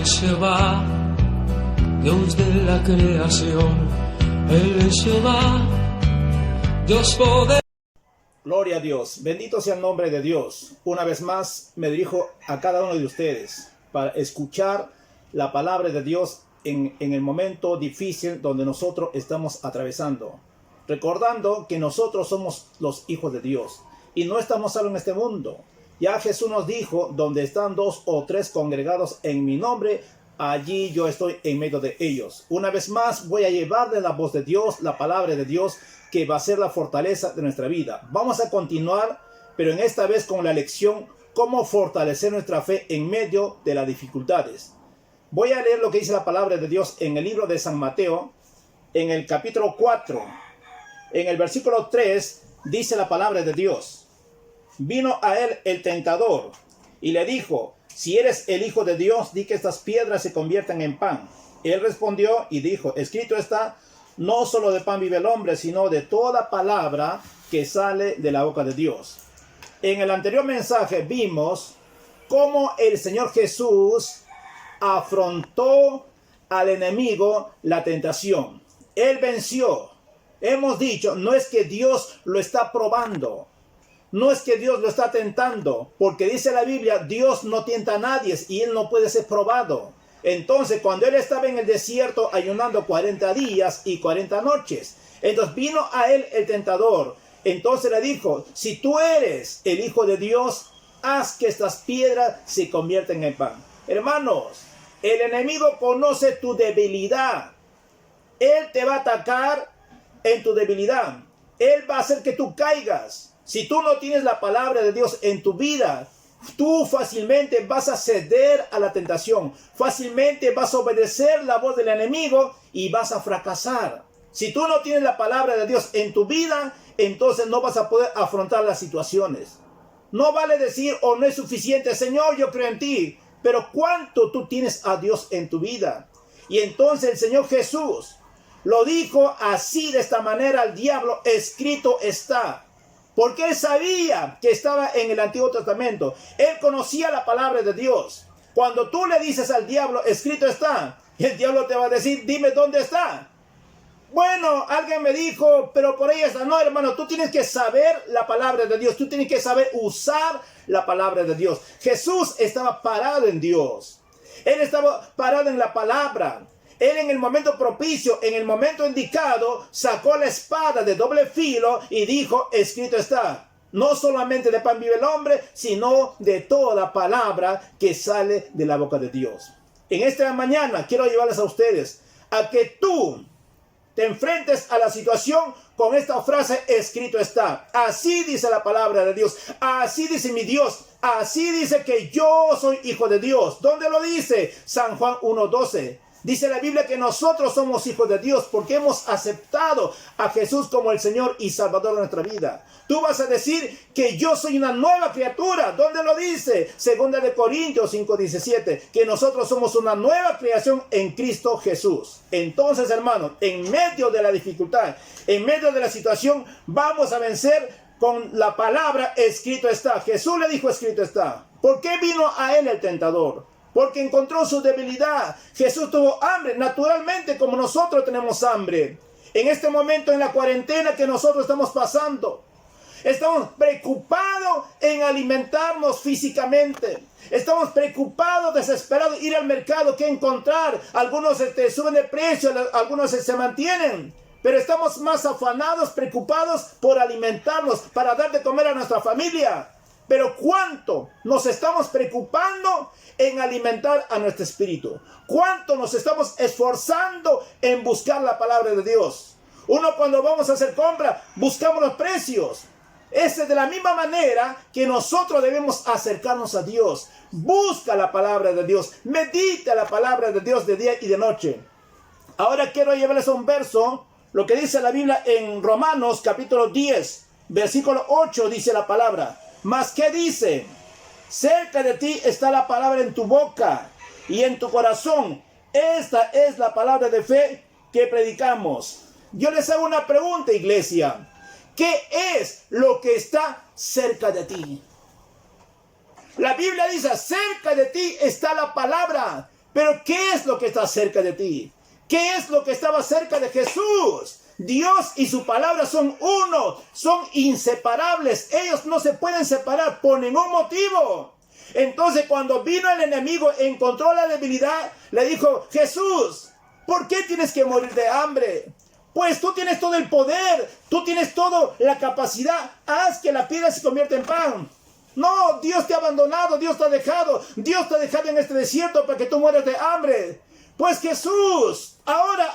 es Jehová, Dios de la creación. Él es Jehová, Dios poderoso. Gloria a Dios, bendito sea el nombre de Dios. Una vez más me dirijo a cada uno de ustedes para escuchar la palabra de Dios en el momento difícil donde nosotros estamos atravesando. Recordando que nosotros somos los hijos de Dios y no estamos solos en este mundo. Ya Jesús nos dijo, donde están 2 o 3 congregados en mi nombre, allí yo estoy en medio de ellos. Una vez más voy a llevarle la voz de Dios, la palabra de Dios, que va a ser la fortaleza de nuestra vida. Vamos a continuar, pero en esta vez con la lección, cómo fortalecer nuestra fe en medio de las dificultades. Voy a leer lo que dice la palabra de Dios en el libro de San Mateo, en el capítulo 4. En el versículo 3 dice la palabra de Dios: vino a él el tentador y le dijo: si eres el Hijo de Dios, di que estas piedras se conviertan en pan. Él respondió y dijo: escrito está, no solo de pan vive el hombre, sino de toda palabra que sale de la boca de Dios. En el anterior mensaje vimos cómo el Señor Jesús afrontó al enemigo la tentación. Él venció. Hemos dicho, no es que Dios lo está probando, no es que Dios lo está tentando, porque dice la Biblia, Dios no tienta a nadie y Él no puede ser probado. Entonces, cuando Él estaba en el desierto ayunando 40 días y 40 noches, entonces vino a Él el tentador. Entonces le dijo: si tú eres el Hijo de Dios, haz que estas piedras se conviertan en pan. Hermanos, el enemigo conoce tu debilidad. Él te va a atacar en tu debilidad. Él va a hacer que tú caigas. Si tú no tienes la palabra de Dios en tu vida, tú fácilmente vas a ceder a la tentación. Fácilmente vas a obedecer la voz del enemigo y vas a fracasar. Si tú no tienes la palabra de Dios en tu vida, entonces no vas a poder afrontar las situaciones. No vale decir, o no es suficiente, Señor, yo creo en ti. Pero ¿cuánto tú tienes a Dios en tu vida? Y entonces el Señor Jesús lo dijo así, de esta manera, al diablo: escrito está. Porque él sabía que estaba en el Antiguo Testamento. Él conocía la palabra de Dios. Cuando tú le dices al diablo: escrito está, el diablo te va a decir: dime dónde está. Bueno, alguien me dijo, pero por ahí está. No, hermano, tú tienes que saber la palabra de Dios. Tú tienes que saber usar la palabra de Dios. Jesús estaba parado en Dios. Él estaba parado en la palabra. Él, en el momento propicio, en el momento indicado, sacó la espada de doble filo y dijo: escrito está. No solamente de pan vive el hombre, sino de toda palabra que sale de la boca de Dios. En esta mañana quiero llevarles a ustedes a que tú te enfrentes a la situación con esta frase: escrito está. Así dice la palabra de Dios. Así dice mi Dios. Así dice que yo soy hijo de Dios. ¿Dónde lo dice? San Juan 1:12. Dice la Biblia que nosotros somos hijos de Dios porque hemos aceptado a Jesús como el Señor y Salvador de nuestra vida. Tú vas a decir que yo soy una nueva criatura. ¿Dónde lo dice? 2 Corintios 5:17, que nosotros somos una nueva creación en Cristo Jesús. Entonces, hermano, en medio de la dificultad, en medio de la situación, vamos a vencer con la palabra: escrito está. Jesús le dijo: escrito está. ¿Por qué vino a él el tentador? Porque encontró su debilidad. Jesús tuvo hambre, naturalmente, como nosotros tenemos hambre. En este momento, en la cuarentena que nosotros estamos pasando, estamos preocupados en alimentarnos físicamente. Estamos preocupados, desesperados, ir al mercado, ¿qué encontrar? Algunos suben de precio, algunos se mantienen. Pero estamos más afanados, preocupados por alimentarnos, para dar de comer a nuestra familia. Pero ¿cuánto nos estamos preocupando en alimentar a nuestro espíritu? ¿Cuánto nos estamos esforzando en buscar la palabra de Dios? Uno, cuando vamos a hacer compra, buscamos los precios. Es de la misma manera que nosotros debemos acercarnos a Dios. Busca la palabra de Dios. Medita la palabra de Dios de día y de noche. Ahora quiero llevarles a un verso, lo que dice la Biblia en Romanos capítulo 10, versículo 8, dice la palabra. Mas, ¿qué dice? Cerca de ti está la palabra en tu boca y en tu corazón. Esta es la palabra de fe que predicamos. Yo les hago una pregunta, iglesia. ¿Qué es lo que está cerca de ti? La Biblia dice: cerca de ti está la palabra. Pero ¿qué es lo que está cerca de ti? ¿Qué es lo que estaba cerca de Jesús? Dios y su palabra son uno, son inseparables. Ellos no se pueden separar por ningún motivo. Entonces, cuando vino el enemigo, encontró la debilidad, le dijo: Jesús, ¿por qué tienes que morir de hambre? Pues tú tienes todo el poder, tú tienes toda la capacidad. Haz que la piedra se convierta en pan. No, Dios te ha abandonado, Dios te ha dejado en este desierto para que tú mueras de hambre. Pues Jesús, ahora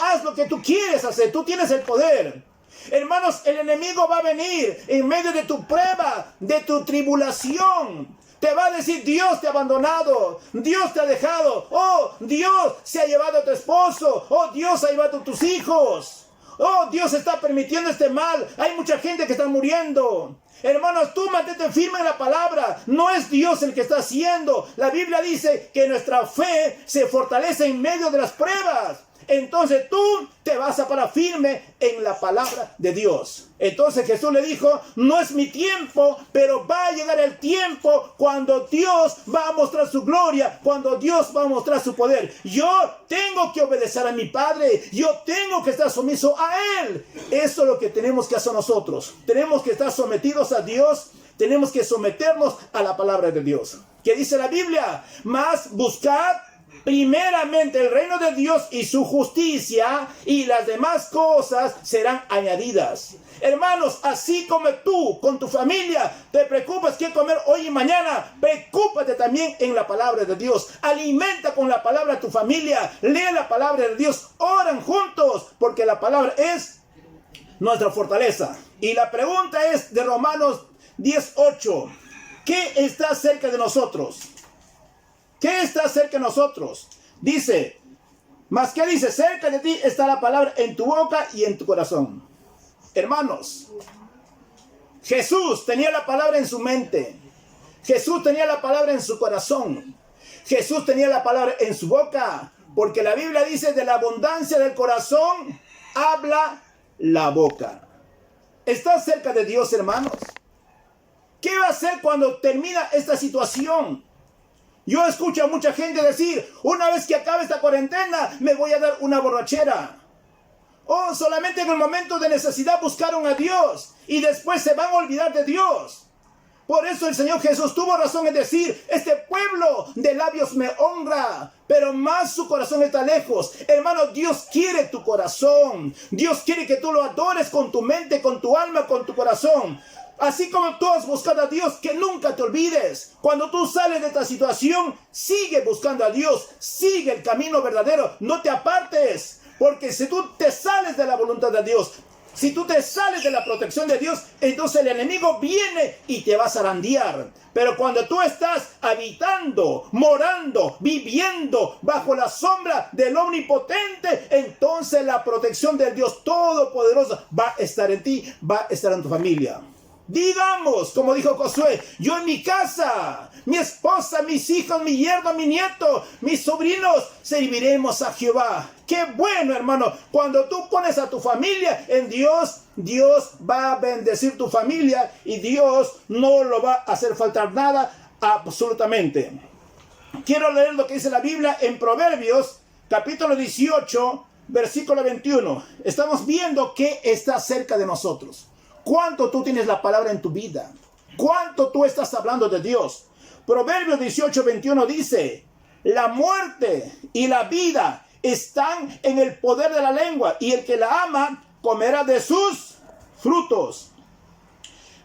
haz lo que tú quieres hacer, tú tienes el poder. Hermanos, el enemigo va a venir en medio de tu prueba, de tu tribulación. Te va a decir: Dios te ha abandonado, Dios te ha dejado, oh, Dios se ha llevado a tu esposo, oh, Dios ha llevado a tus hijos, oh, Dios está permitiendo este mal, hay mucha gente que está muriendo. Hermanos, tú mantente firme en la palabra, no es Dios el que está haciendo. La Biblia dice que nuestra fe se fortalece en medio de las pruebas. Entonces tú te vas a parar firme en la palabra de Dios. Entonces Jesús le dijo: no es mi tiempo, pero va a llegar el tiempo cuando Dios va a mostrar su gloria, cuando Dios va a mostrar su poder. Yo tengo que obedecer a mi Padre, yo tengo que estar sumiso a Él. Eso es lo que tenemos que hacer nosotros. Tenemos que estar sometidos a Dios, tenemos que someternos a la palabra de Dios. ¿Qué dice la Biblia? Mas buscad primeramente el reino de Dios y su justicia, y las demás cosas serán añadidas. Hermanos, así como tú con tu familia te preocupas qué comer hoy y mañana, preocúpate también en la palabra de Dios. Alimenta con la palabra a tu familia, lee la palabra de Dios, oran juntos, porque la palabra es nuestra fortaleza. Y la pregunta es de Romanos 10:8. ¿Qué está cerca de nosotros? ¿Qué está cerca de nosotros? Dice, ¿mas qué dice? Cerca de ti está la palabra en tu boca y en tu corazón. Hermanos, Jesús tenía la palabra en su mente. Jesús tenía la palabra en su corazón. Jesús tenía la palabra en su boca. Porque la Biblia dice: de la abundancia del corazón habla la boca. ¿Estás cerca de Dios, hermanos? ¿Qué va a hacer cuando termina esta situación? Yo escucho a mucha gente decir: una vez que acabe esta cuarentena, me voy a dar una borrachera. O solamente en el momento de necesidad buscaron a Dios y después se van a olvidar de Dios. Por eso el Señor Jesús tuvo razón en decir: este pueblo de labios me honra, pero más su corazón está lejos. Hermano, Dios quiere tu corazón. Dios quiere que tú lo adores con tu mente, con tu alma, con tu corazón. Así como tú has buscado a Dios, que nunca te olvides. Cuando tú sales de esta situación, sigue buscando a Dios. Sigue el camino verdadero. No te apartes. Porque si tú te sales de la voluntad de Dios, si tú te sales de la protección de Dios, entonces el enemigo viene y te va a zarandear. Pero cuando tú estás habitando, morando, viviendo bajo la sombra del Omnipotente, entonces la protección del Dios Todopoderoso va a estar en ti, va a estar en tu familia. Digamos, como dijo Josué: yo en mi casa, mi esposa, mis hijos, mi yerno, mi nieto, mis sobrinos, serviremos a Jehová. Qué bueno, hermano, cuando tú pones a tu familia en Dios, Dios va a bendecir tu familia y Dios no lo va a hacer faltar nada absolutamente. Quiero leer lo que dice la Biblia en Proverbios, capítulo 18, versículo 21. Estamos viendo que está cerca de nosotros. ¿Cuánto tú tienes la palabra en tu vida? ¿Cuánto tú estás hablando de Dios? Proverbios 18:21 dice: la muerte y la vida están en el poder de la lengua, y el que la ama comerá de sus frutos.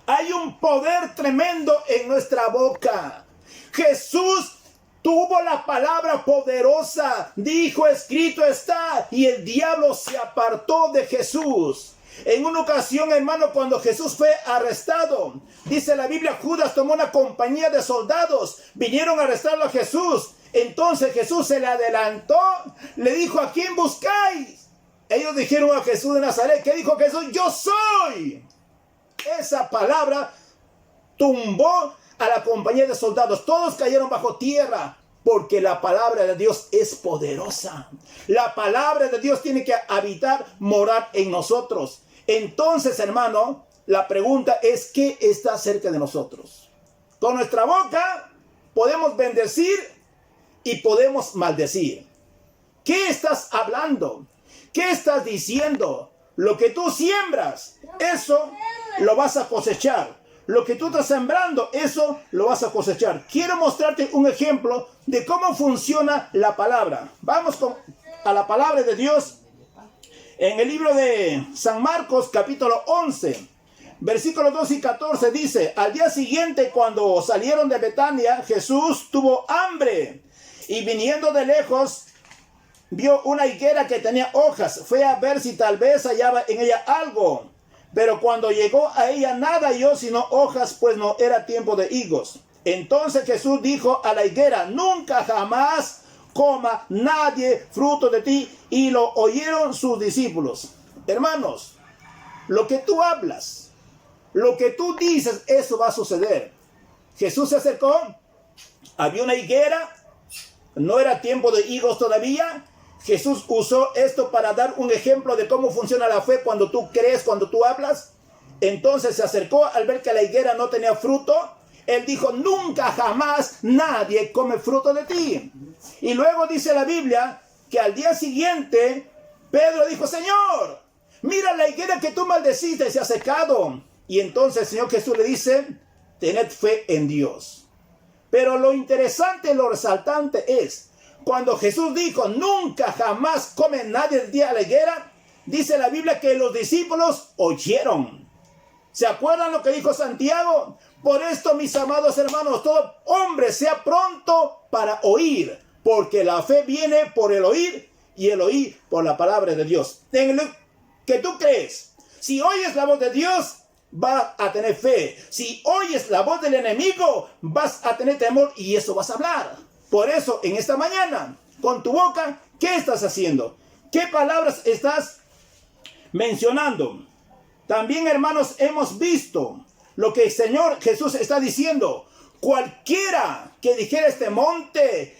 Hay un poder tremendo en nuestra boca. Jesús tuvo la palabra poderosa, dijo: escrito está, y el diablo se apartó de Jesús. En una ocasión, hermano, cuando Jesús fue arrestado, dice la Biblia, Judas tomó una compañía de soldados, vinieron a arrestarlo a Jesús. Entonces Jesús se le adelantó, le dijo: ¿a quién buscáis? Ellos dijeron: a Jesús de Nazaret. ¿Qué dijo Jesús? Yo soy. Esa palabra tumbó a la compañía de soldados. Todos cayeron bajo tierra, porque la palabra de Dios es poderosa. La palabra de Dios tiene que habitar, morar en nosotros. Entonces, hermano, la pregunta es: ¿qué está cerca de nosotros? Con nuestra boca podemos bendecir y podemos maldecir. ¿Qué estás hablando? ¿Qué estás diciendo? Lo que tú siembras, eso lo vas a cosechar. Lo que tú estás sembrando, eso lo vas a cosechar. Quiero mostrarte un ejemplo de cómo funciona la palabra. Vamos a la palabra de Dios en el libro de San Marcos, capítulo 11, versículos 2 y 14. Dice: al día siguiente, cuando salieron de Betania, Jesús tuvo hambre y viniendo de lejos, vio una higuera que tenía hojas. Fue a ver si tal vez hallaba en ella algo. Pero cuando llegó a ella nada halló sino hojas, pues no era tiempo de higos. Entonces Jesús dijo a la higuera: nunca jamás coma nadie fruto de ti. Y lo oyeron sus discípulos. Hermanos, lo que tú hablas, lo que tú dices, eso va a suceder. Jesús se acercó, había una higuera, no era tiempo de higos todavía. Jesús usó esto para dar un ejemplo de cómo funciona la fe cuando tú crees, cuando tú hablas. Entonces se acercó al ver que la higuera no tenía fruto. Él dijo: nunca jamás nadie come fruto de ti. Y luego dice la Biblia que al día siguiente Pedro dijo: Señor, mira la higuera que tú maldeciste, se ha secado. Y entonces el Señor Jesús le dice: tened fe en Dios. Pero lo interesante, lo resaltante es, cuando Jesús dijo: nunca jamás come nadie el día de la higuera, dice la Biblia que los discípulos oyeron. ¿Se acuerdan lo que dijo Santiago? Por esto, mis amados hermanos, todo hombre sea pronto para oír, porque la fe viene por el oír y el oír por la palabra de Dios. En lo que tú crees, si oyes la voz de Dios, vas a tener fe. Si oyes la voz del enemigo, vas a tener temor y eso vas a hablar. Por eso, en esta mañana, con tu boca, ¿qué estás haciendo? ¿Qué palabras estás mencionando? También, hermanos, hemos visto lo que el Señor Jesús está diciendo. Cualquiera que dijera este monte: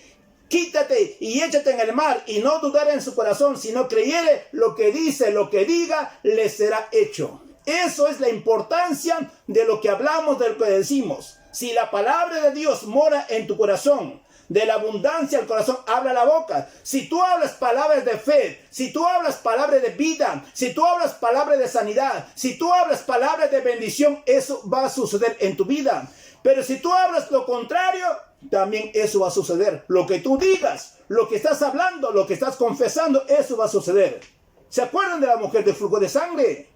quítate y échate en el mar, y no dudara en su corazón, sino creyere lo que dice, lo que diga, le será hecho. Eso es la importancia de lo que hablamos, de lo que decimos. Si la palabra de Dios mora en tu corazón, de la abundancia del corazón habla la boca. Si tú hablas palabras de fe, si tú hablas palabras de vida, si tú hablas palabras de sanidad, si tú hablas palabras de bendición, eso va a suceder en tu vida. Pero si tú hablas lo contrario, también eso va a suceder. Lo que tú digas, lo que estás hablando, lo que estás confesando, eso va a suceder. ¿Se acuerdan de la mujer del flujo de sangre?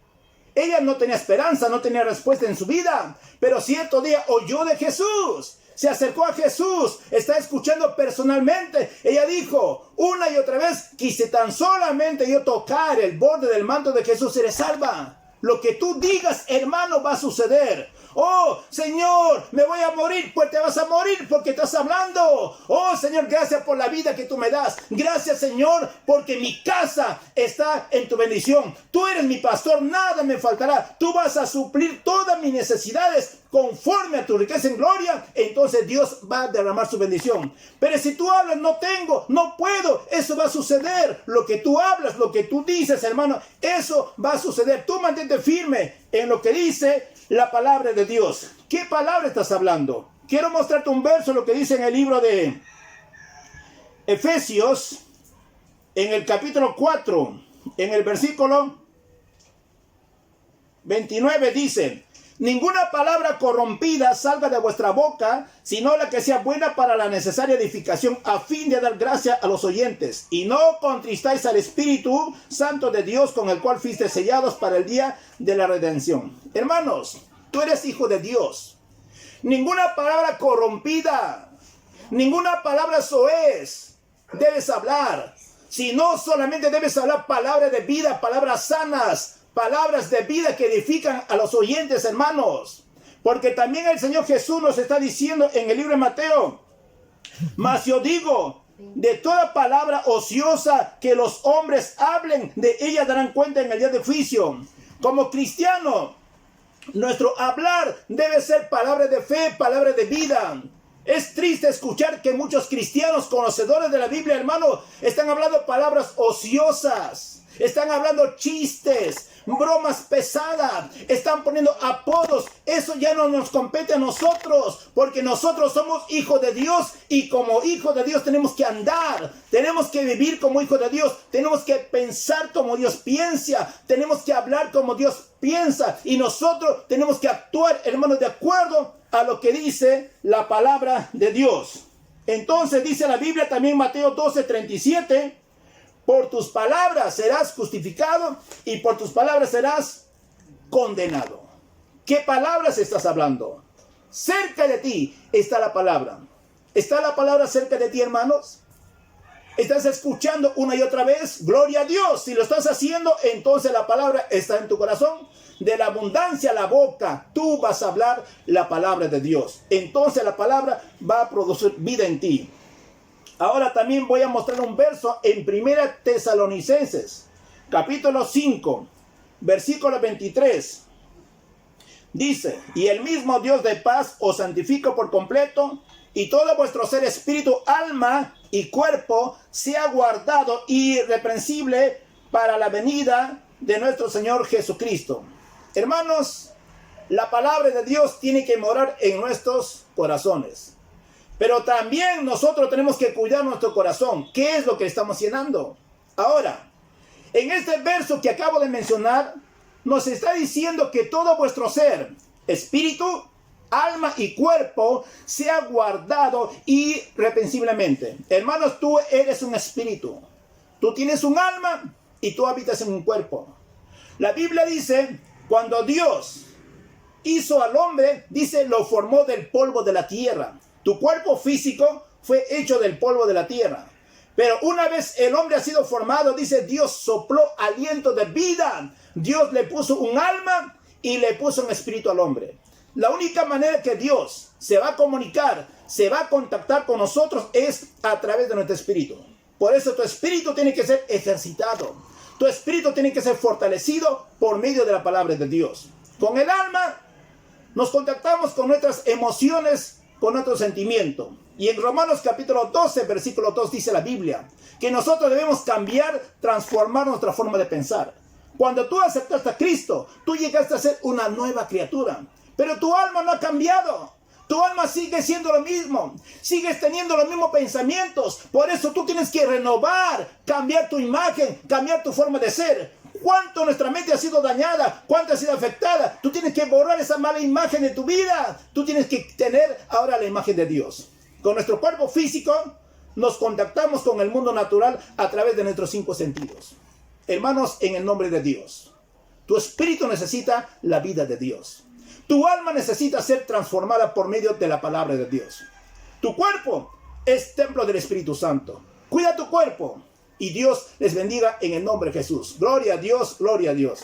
Ella no tenía esperanza, no tenía respuesta en su vida, pero cierto día oyó de Jesús. Se acercó a Jesús, está escuchando personalmente. Ella dijo una y otra vez: quise tan solamente yo tocar el borde del manto de Jesús, seré salva. Lo que tú digas, hermano, va a suceder. Oh, Señor, me voy a morir. Pues te vas a morir porque estás hablando. Oh, Señor, gracias por la vida que tú me das. Gracias, Señor, porque mi casa está en tu bendición. Tú eres mi pastor, nada me faltará. Tú vas a suplir todas mis necesidades conforme a tu riqueza en gloria. Entonces Dios va a derramar su bendición. Pero si tú hablas: no tengo, no puedo, eso va a suceder. Lo que tú hablas, lo que tú dices, hermano, eso va a suceder. Tú mantente firme en lo que dice la palabra de Dios. ¿Qué palabra estás hablando? Quiero mostrarte un verso, lo que dice en el libro de Efesios, en el capítulo 4, en el versículo 29, dice: ninguna palabra corrompida salga de vuestra boca, sino la que sea buena para la necesaria edificación, a fin de dar gracia a los oyentes. Y no contristáis al Espíritu Santo de Dios, con el cual fuiste sellados para el día de la redención. Hermanos, tú eres hijo de Dios. Ninguna palabra corrompida, ninguna palabra soez debes hablar, sino solamente debes hablar palabras de vida, palabras sanas, palabras de vida que edifican a los oyentes, hermanos. Porque también el Señor Jesús nos está diciendo en el libro de Mateo: mas yo digo, de toda palabra ociosa que los hombres hablen, de ella darán cuenta en el día de juicio. Como cristiano, nuestro hablar debe ser palabras de fe, palabras de vida. Es triste escuchar que muchos cristianos conocedores de la Biblia, hermano, están hablando palabras ociosas, están hablando chistes, bromas pesadas, están poniendo apodos. Eso ya no nos compete a nosotros, porque nosotros somos hijos de Dios y como hijos de Dios tenemos que andar, tenemos que vivir como hijos de Dios, tenemos que pensar como Dios piensa, tenemos que hablar como Dios piensa y nosotros tenemos que actuar, hermanos, de acuerdo a lo que dice la palabra de Dios. Entonces dice la Biblia también, Mateo 12:37, por tus palabras serás justificado y por tus palabras serás condenado. ¿Qué palabras estás hablando? Cerca de ti está la palabra. ¿Está la palabra cerca de ti, hermanos? ¿Estás escuchando una y otra vez? Gloria a Dios. Si lo estás haciendo, entonces la palabra está en tu corazón. De la abundancia a la boca, tú vas a hablar la palabra de Dios. Entonces la palabra va a producir vida en ti. Ahora también voy a mostrar un verso en 1 Tesalonicenses, capítulo 5, versículo 23. Dice, y el mismo Dios de paz os santifica por completo, y todo vuestro ser, espíritu, alma y cuerpo sea guardado irreprensible para la venida de nuestro Señor Jesucristo. Hermanos, la palabra de Dios tiene que morar en nuestros corazones. Pero también nosotros tenemos que cuidar nuestro corazón. ¿Qué es lo que estamos llenando? Ahora, en este verso que acabo de mencionar, nos está diciendo que todo vuestro ser, espíritu, alma y cuerpo, sea guardado irreprensiblemente. Hermanos, tú eres un espíritu. Tú tienes un alma y tú habitas en un cuerpo. La Biblia dice, cuando Dios hizo al hombre, dice, lo formó del polvo de la tierra. Tu cuerpo físico fue hecho del polvo de la tierra. Pero una vez el hombre ha sido formado, dice, Dios sopló aliento de vida. Dios le puso un alma y le puso un espíritu al hombre. La única manera que Dios se va a comunicar, se va a contactar con nosotros es a través de nuestro espíritu. Por eso tu espíritu tiene que ser ejercitado. Tu espíritu tiene que ser fortalecido por medio de la palabra de Dios. Con el alma nos contactamos con nuestras emociones, con nuestro sentimiento. Y en Romanos capítulo 12, versículo 2 dice la Biblia que nosotros debemos cambiar, transformar nuestra forma de pensar. Cuando tú aceptaste a Cristo, tú llegaste a ser una nueva criatura. Pero tu alma no ha cambiado. Tu alma sigue siendo lo mismo. Sigues teniendo los mismos pensamientos. Por eso tú tienes que renovar, cambiar tu imagen, cambiar tu forma de ser. ¿Cuánto nuestra mente ha sido dañada? ¿Cuánto ha sido afectada? Tú tienes que borrar esa mala imagen de tu vida. Tú tienes que tener ahora la imagen de Dios. Con nuestro cuerpo físico nos contactamos con el mundo natural a través de nuestros 5 sentidos. Hermanos, en el nombre de Dios, tu espíritu necesita la vida de Dios. Tu alma necesita ser transformada por medio de la palabra de Dios. Tu cuerpo es templo del Espíritu Santo. Cuida tu cuerpo y Dios les bendiga en el nombre de Jesús. Gloria a Dios, gloria a Dios.